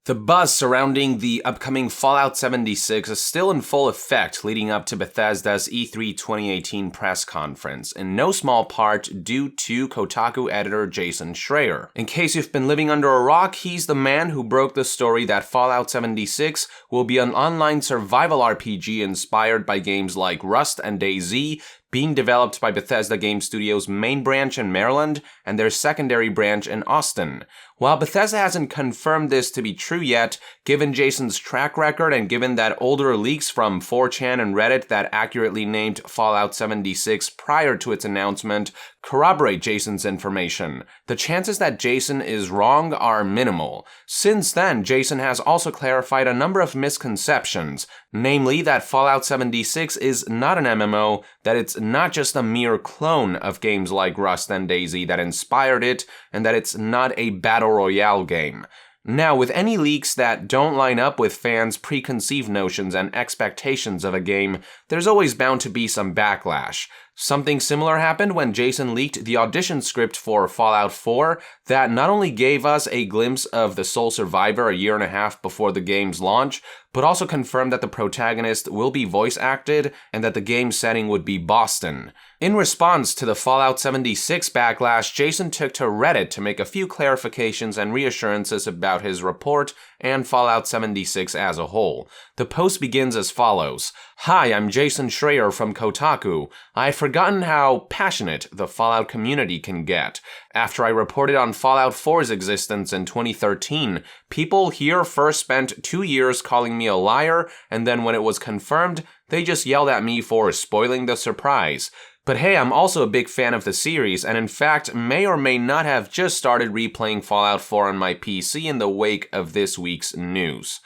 The buzz surrounding the upcoming Fallout 76 is still in full effect leading up to Bethesda's E3 2018 press conference, in no small part due to Kotaku editor Jason Schreier. In case you've been living under a rock, he's the man who broke the story that Fallout 76 will be an online survival RPG inspired by games like Rust and DayZ, being developed by Bethesda Game Studios' main branch in Maryland and their secondary branch in Austin. While Bethesda hasn't confirmed this to be true yet, given Jason's track record and given that older leaks from 4chan and Reddit that accurately named Fallout 76 prior to its announcement corroborate Jason's information, the chances that Jason is wrong are minimal. Since then, Jason has also clarified a number of misconceptions, namely that Fallout 76 is not an MMO, that it's not just a mere clone of games like Rust and DayZ that inspired it, and that it's not a battle royale game. Now, with any leaks that don't line up with fans' preconceived notions and expectations of a game, there's always bound to be some backlash. Something similar happened when Jason leaked the audition script for Fallout 4 that not only gave us a glimpse of the sole survivor a year and a half before the game's launch, but also confirmed that the protagonist will be voice acted and that the game setting would be Boston. In response to the Fallout 76 backlash, Jason took to Reddit to make a few clarifications and reassurances about his report and Fallout 76 as a whole. The post begins as follows. Hi, I'm Jason Schreier from Kotaku. I've forgotten how passionate the Fallout community can get. After I reported on Fallout 4's existence in 2013, people here first spent 2 years calling me a liar, and then when it was confirmed, they just yelled at me for spoiling the surprise. But hey, I'm also a big fan of the series, and in fact may or may not have just started replaying Fallout 4 on my PC in the wake of this week's news.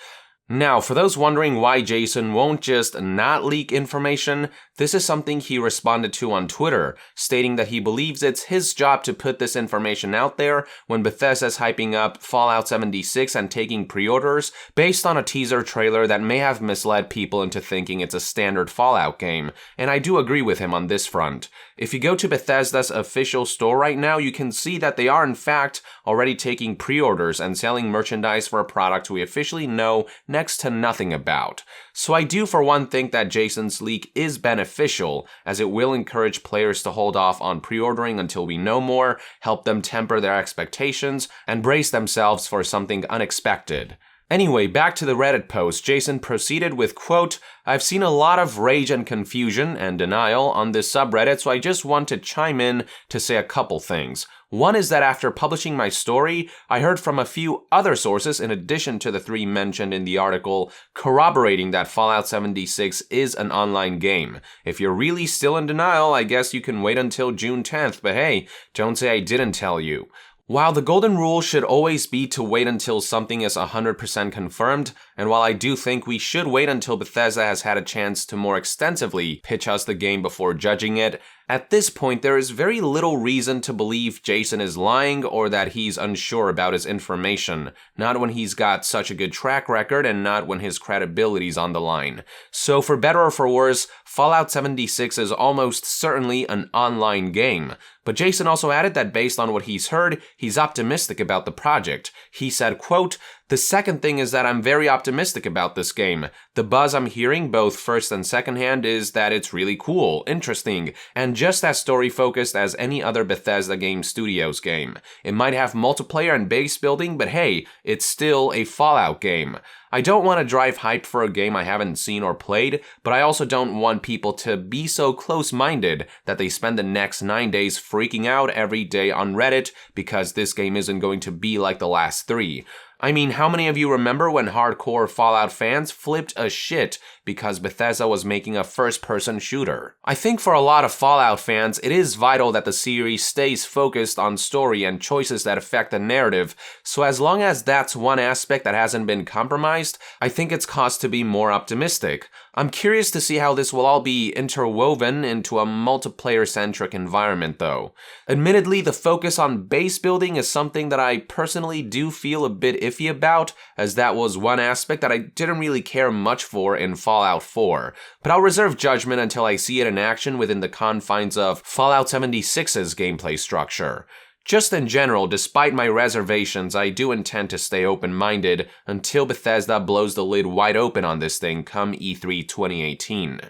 Now, for those wondering why Jason won't just not leak information, this is something he responded to on Twitter, stating that he believes it's his job to put this information out there when Bethesda's hyping up Fallout 76 and taking pre-orders based on a teaser trailer that may have misled people into thinking it's a standard Fallout game, and I do agree with him on this front. If you go to Bethesda's official store right now, you can see that they are in fact already taking pre-orders and selling merchandise for a product we officially know next to nothing about. So I do for one think that Jason's leak is beneficial, as it will encourage players to hold off on pre-ordering until we know more, help them temper their expectations, and brace themselves for something unexpected. Anyway, back to the Reddit post, Jason proceeded with, quote, I've seen a lot of rage and confusion and denial on this subreddit, so I just want to chime in to say a couple things. One is that after publishing my story, I heard from a few other sources in addition to the 3 mentioned in the article, corroborating that Fallout 76 is an online game. If you're really still in denial, I guess you can wait until June 10th, but hey, don't say I didn't tell you. While the golden rule should always be to wait until something is 100% confirmed, and while I do think we should wait until Bethesda has had a chance to more extensively pitch us the game before judging it, at this point there is very little reason to believe Jason is lying or that he's unsure about his information, not when he's got such a good track record and not when his credibility's on the line. So for better or for worse, Fallout 76 is almost certainly an online game. But Jason also added that based on what he's heard, he's optimistic about the project. He said, quote, the second thing is that I'm very optimistic about this game. The buzz I'm hearing, both first and secondhand, is that it's really cool, interesting, and just as story-focused as any other Bethesda Game Studios game. It might have multiplayer and base building, but hey, it's still a Fallout game. I don't want to drive hype for a game I haven't seen or played, but I also don't want people to be so close-minded that they spend the next 9 days freaking out every day on Reddit because this game isn't going to be like the last 3. I mean, how many of you remember when hardcore Fallout fans flipped a shit because Bethesda was making a first-person shooter? I think for a lot of Fallout fans, it is vital that the series stays focused on story and choices that affect the narrative, so as long as that's one aspect that hasn't been compromised, I think it's cause to be more optimistic. I'm curious to see how this will all be interwoven into a multiplayer-centric environment, though. Admittedly, the focus on base building is something that I personally do feel a bit iffy about, as that was one aspect that I didn't really care much for in Fallout 4, but I'll reserve judgment until I see it in action within the confines of Fallout 76's gameplay structure. Just in general, despite my reservations, I do intend to stay open-minded until Bethesda blows the lid wide open on this thing come E3 2018.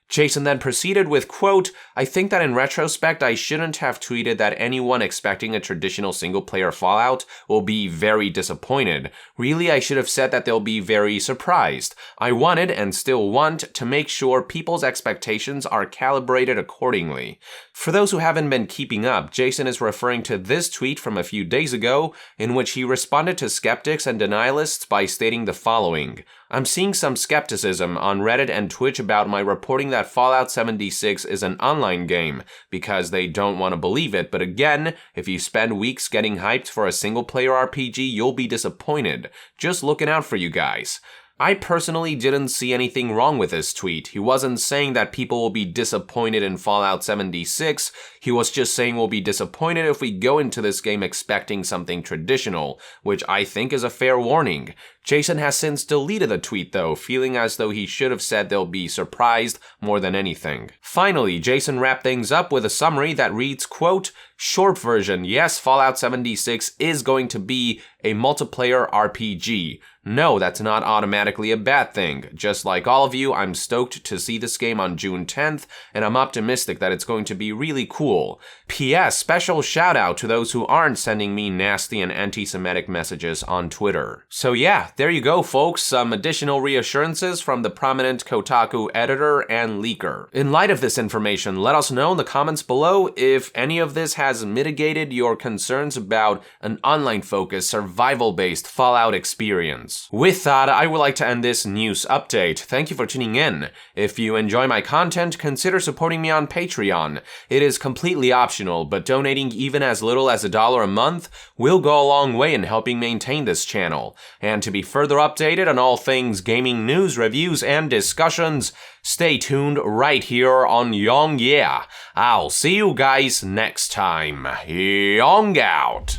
Jason then proceeded with, quote, I think that in retrospect, I shouldn't have tweeted that anyone expecting a traditional single-player Fallout will be very disappointed. Really, I should have said that they'll be very surprised. I wanted, and still want, to make sure people's expectations are calibrated accordingly. For those who haven't been keeping up, Jason is referring to this tweet from a few days ago, in which he responded to skeptics and denialists by stating the following. I'm seeing some skepticism on Reddit and Twitch about my reporting that Fallout 76 is an online game, because they don't want to believe it, but again, if you spend weeks getting hyped for a single-player RPG, you'll be disappointed. Just looking out for you guys. I personally didn't see anything wrong with this tweet. He wasn't saying that people will be disappointed in Fallout 76, he was just saying we'll be disappointed if we go into this game expecting something traditional, which I think is a fair warning. Jason has since deleted the tweet though, feeling as though he should have said they'll be surprised more than anything. Finally, Jason wrapped things up with a summary that reads, quote, short version, yes, Fallout 76 is going to be a multiplayer RPG. No, that's not automatically a bad thing. Just like all of you, I'm stoked to see this game on June 10th, and I'm optimistic that it's going to be really cool. P.S. Special shout out to those who aren't sending me nasty and anti-Semitic messages on Twitter. So yeah, there you go folks, some additional reassurances from the prominent Kotaku editor and leaker. In light of this information, let us know in the comments below if any of this has mitigated your concerns about an online-focused, survival-based Fallout experience. With that, I would like to end this news update. Thank you for tuning in. If you enjoy my content, consider supporting me on Patreon. It is completely optional, but donating even as little as $1 a month will go a long way in helping maintain this channel. And to be further updated on all things gaming news, reviews, and discussions, stay tuned right here on Yong Yeah. I'll see you guys next time. Yong out!